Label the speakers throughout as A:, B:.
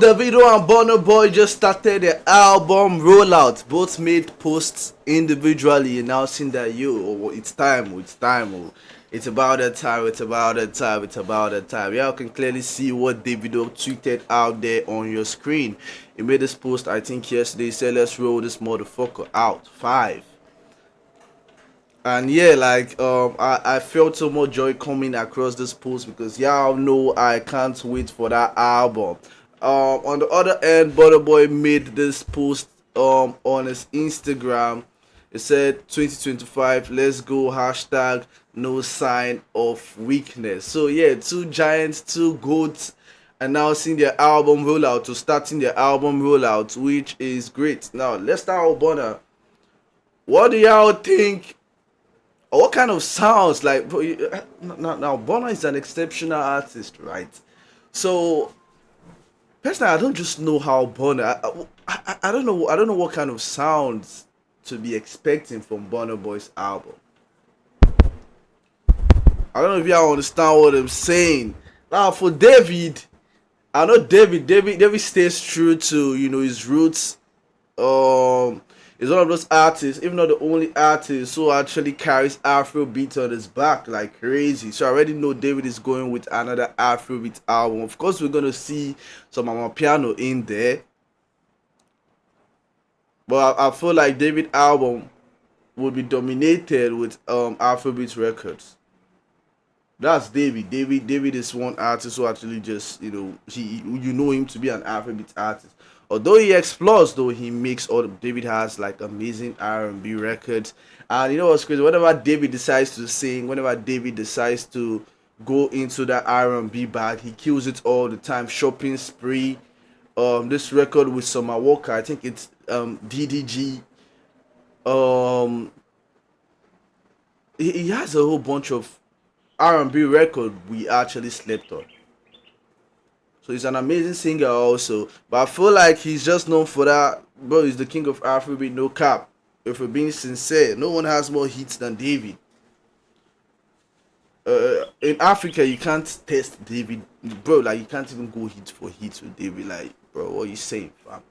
A: Davido and Burnaboy just started their album Rollouts. Both made posts individually announcing that it's time, it's about that time, it's about that time, it's about that time. Yeah, you can clearly see what Davido tweeted out there on your screen. He made this post, I think yesterday. He said, "Let's roll this motherfucker out." 5. And yeah, I felt so much joy coming across this post because y'all know I can't wait for that album. On the other end, Burnaboy made this post on his Instagram. It said 2025, let's go, hashtag no sign of weakness. So yeah, two giants, two goats announcing their album rollout, to starting their album rollout, which is great. Now let's start with Burna. What do y'all think? What kind of sounds like now Burna is an exceptional artist, right? So personally, I don't just know how Burna. I don't know. I don't know what kind of sounds to be expecting from Burna Boy's album. I don't know if y'all understand what I'm saying. Now for David, I know David stays true to his roots. Is one of those artists, if not the only artist, who actually carries Afrobeat on his back like crazy. So I already know David is going with another Afrobeat album. Of course, we're gonna see some Amapiano in there, but I feel like David album will be dominated with Afrobeat records. That's David. David is one artist who actually just you know him to be an Afrobeat artist. Although he explores, though he makes all. David has like amazing R&B records, and you know what's crazy? Whenever David decides to sing, whenever David decides to go into that R&B bag, he kills it all the time. Shopping Spree, this record with Summer Walker, I think it's DDG. Um, he has a whole bunch of R&B record we actually slept on. So he's an amazing singer also. But I feel like he's just known for that. Bro, he's the king of Afrobeat, no cap. If we're being sincere, no one has more hits than David. In Africa, you can't test David. Bro, like, you can't even go hit for hits with David. Like, bro, what you saying, fam?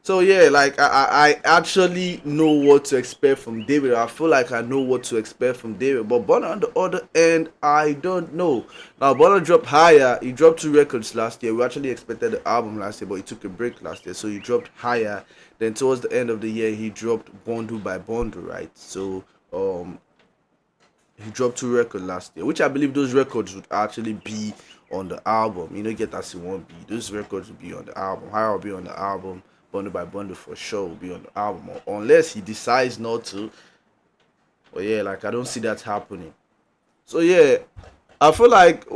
A: So yeah, like I actually know what to expect from David. I feel like I know what to expect from David. But Burna on the other end, I don't know. Now Burna dropped higher. He dropped 2 records last year. We actually expected the album last year, but he took a break last year. So he dropped higher. Then towards the end of the year, he dropped bundle by bundle, right? So he dropped 2 records last year, which I believe those records would actually be on the album. Get as it won't be. Those records will be on the album. Higher will be on the album. Bundle by bundle for sure will be on the album, or unless he decides not to. But yeah, like I don't see that happening. So yeah, I feel like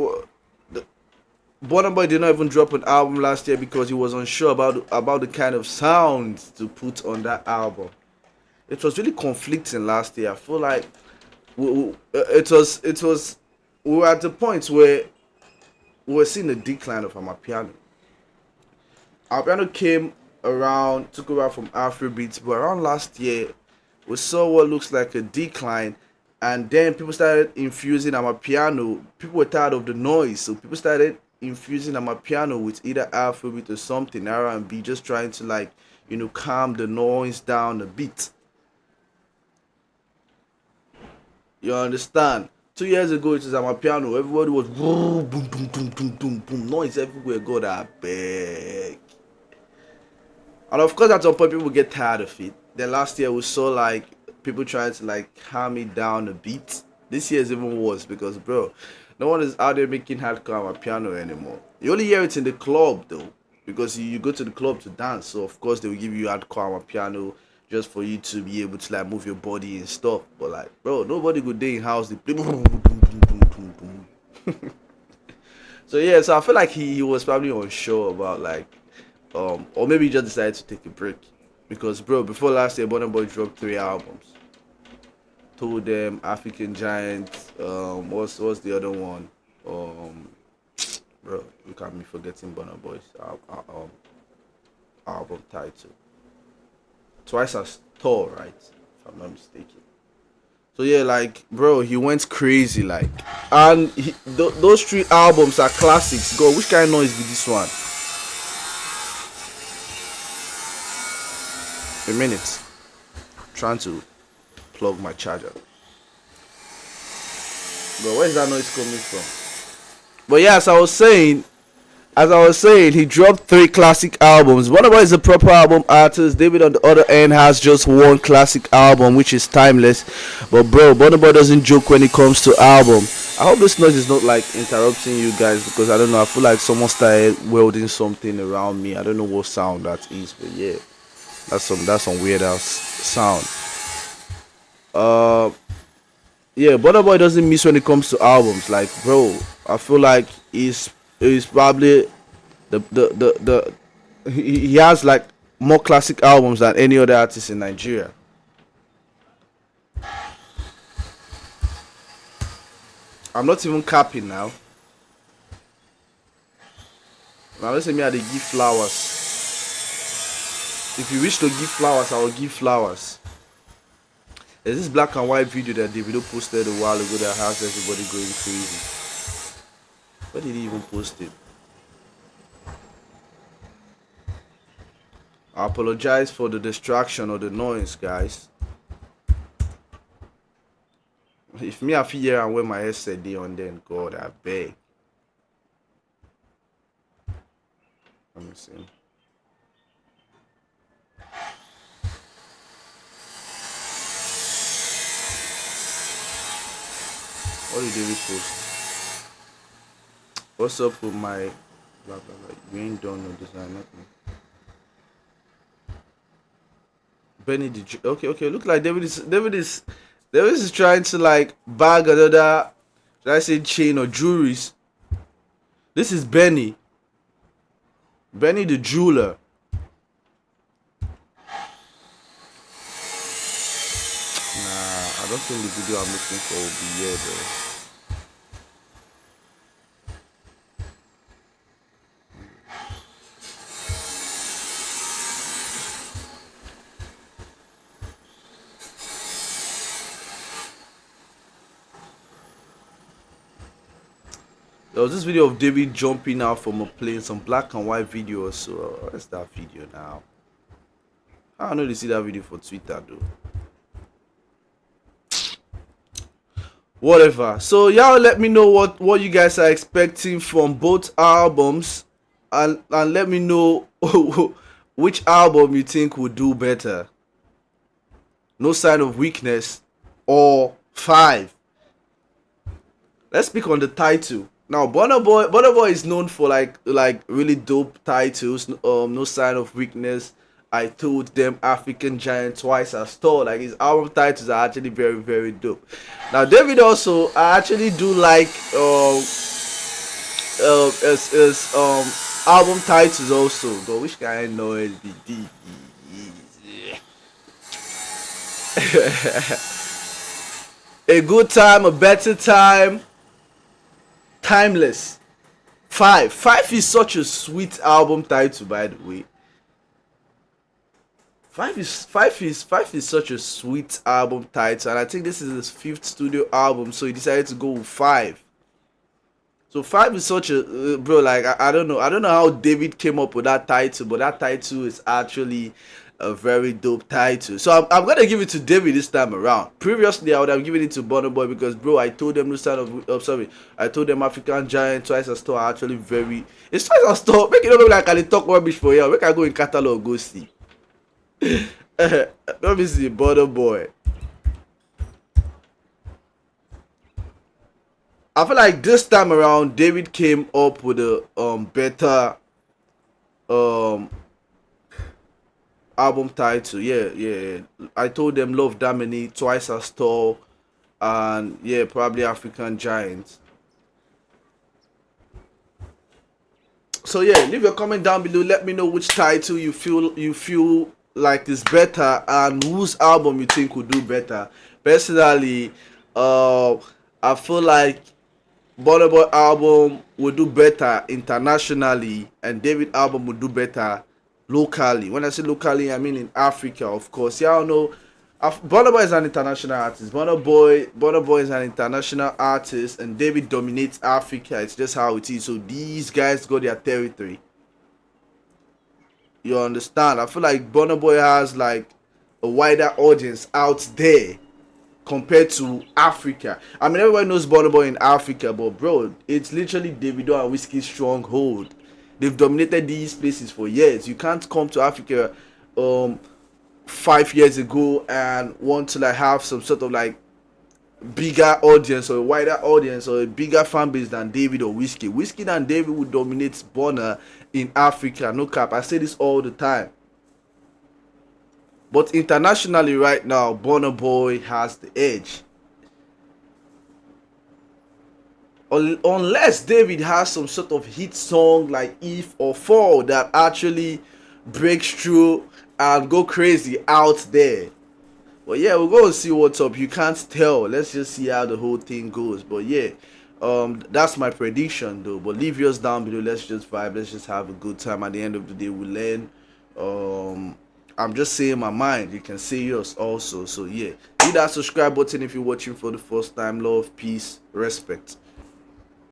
A: Burna Boy did not even drop an album last year because he was unsure about the kind of sounds to put on that album. It was really conflicting last year. I feel like it was we were at the point where we were seeing a decline of Amapiano. Amapiano took over from Afrobeats, but around last year we saw what looks like a decline, and then people started infusing Amapiano. People were tired of the noise, so people started infusing Amapiano with either Afrobeat or something R&B, just trying to calm the noise down a bit. You understand? 2 years ago, it was Amapiano. Everybody was boom, boom, boom, boom, boom, boom, boom, noise everywhere. God, I beg. And of course, at some point, people get tired of it. Then last year, we saw people trying to calm it down a bit. This year is even worse because, bro, no one is out there making hardcore on piano anymore. You only hear it in the club though, because you go to the club to dance. So of course they will give you hardcore on piano just for you to be able to move your body and stuff. But bro, nobody go day in house. They play boom, boom, boom, boom, boom, boom. So yeah, so I feel like he was probably unsure about or maybe he just decided to take a break. Because bro, before last year, Burna Boy dropped 3 albums. Told them African Giant. What's the other one? Bro, look at me forgetting Burna Boy's album title. Twice as Tall, right? If I'm not mistaken. So yeah, bro, he went crazy, and those 3 albums are classics. God, which kind of noise be this one? A minute. I'm trying to plug my charger. But where is that noise coming from? But yeah, as I was saying, he dropped 3 classic albums. Burnaboy is a proper album artist. David, on the other end, has just one classic album, which is timeless. But bro, Burnaboy doesn't joke when it comes to album. I hope this noise is not like interrupting you guys, because I don't know. I feel like someone started welding something around me. I don't know what sound that is, but yeah, that's some weird ass sound. Uh, yeah, Burnaboy doesn't miss when it comes to albums. Like, bro, I feel like he's probably he has like more classic albums than any other artist in Nigeria. I'm not even capping now. Now let's say me I dey give flowers. If you wish to give flowers, I will give flowers. There's this black and white video that Davido posted a while ago that has everybody going crazy. Where did he even post it? I apologize for the distraction or the noise, guys. If me I feel here and wear my headset day on, then God, I beg. Let me see. What did David post? What's up with my blah blah blah? You ain't done no design, nothing. Benny the okay. Look like David is trying to like bag another, should I say, chain or jewelries. This is Benny the jeweler. Nah, I don't think the video I'm looking for will be here though. There was this video of David jumping out from a plane, some black and white video or so. Where's that video now? I don't know to see that video for Twitter though. Whatever. So y'all let me know what you guys are expecting from both albums, and let me know which album you think would do better. No Sign of Weakness or 5. Let's speak on the title. Now, Burnaboy is known for like really dope titles. No Sign of Weakness, I Told Them, African Giant, Twice As Tall. Like, his album titles are actually very, very dope. Now, David also, I actually do like his album titles also. But which guy know it be deep? A Good Time, A Better Time, Timeless. 5 is such a sweet album title, by the way. 5 is such a sweet album title, and I think this is his 5th studio album, so he decided to go with 5. So 5 is such a bro, like I don't know how David came up with that title, but that title is actually a very dope title. So I'm gonna give it to David this time around. Previously, I would have given it to Burnaboy because, bro, I told them I told them African Giant, Twice As Tall are actually very. It's Twice As Tall. Make it look like I talk rubbish for you. Make I go in catalog go see. Let me see Burnaboy. I feel like this time around, David came up with a better album title. Yeah. I told them Love Damini, Twice As Tall, and yeah, probably African Giant. So yeah, leave your comment down below. Let me know which title you feel like is better and whose album you think would do better. Personally, I feel like Burnaboy album would do better internationally, and David album would do better locally. When I say locally, I mean in Africa, of course. Y'all know Burnaboy is an international artist. Burnaboy is an international artist, and David dominates Africa. It's just how it is. So these guys got their territory. You understand? I feel like Burnaboy has like a wider audience out there compared to Africa. I mean, everybody knows Burnaboy in Africa, but bro, it's literally Davido and Whiskey's stronghold. They've dominated these places for years. You can't come to Africa 5 years ago and want to like have some sort of like bigger audience or a wider audience or a bigger fan base than David or Whiskey. Whiskey and David would dominate Burna in Africa. No cap. I say this all the time. But internationally right now, Burnaboy has the edge. Unless David has some sort of hit song like If or Fall that actually breaks through and go crazy out there. But yeah, we'll go and see what's up. You can't tell. Let's just see how the whole thing goes. But yeah, that's my prediction though. But leave yours down below. Let's just vibe. Let's just have a good time. At the end of the day, we learn. I'm just saying my mind. You can say yours also. So yeah, hit that subscribe button if you're watching for the first time. Love, peace, respect.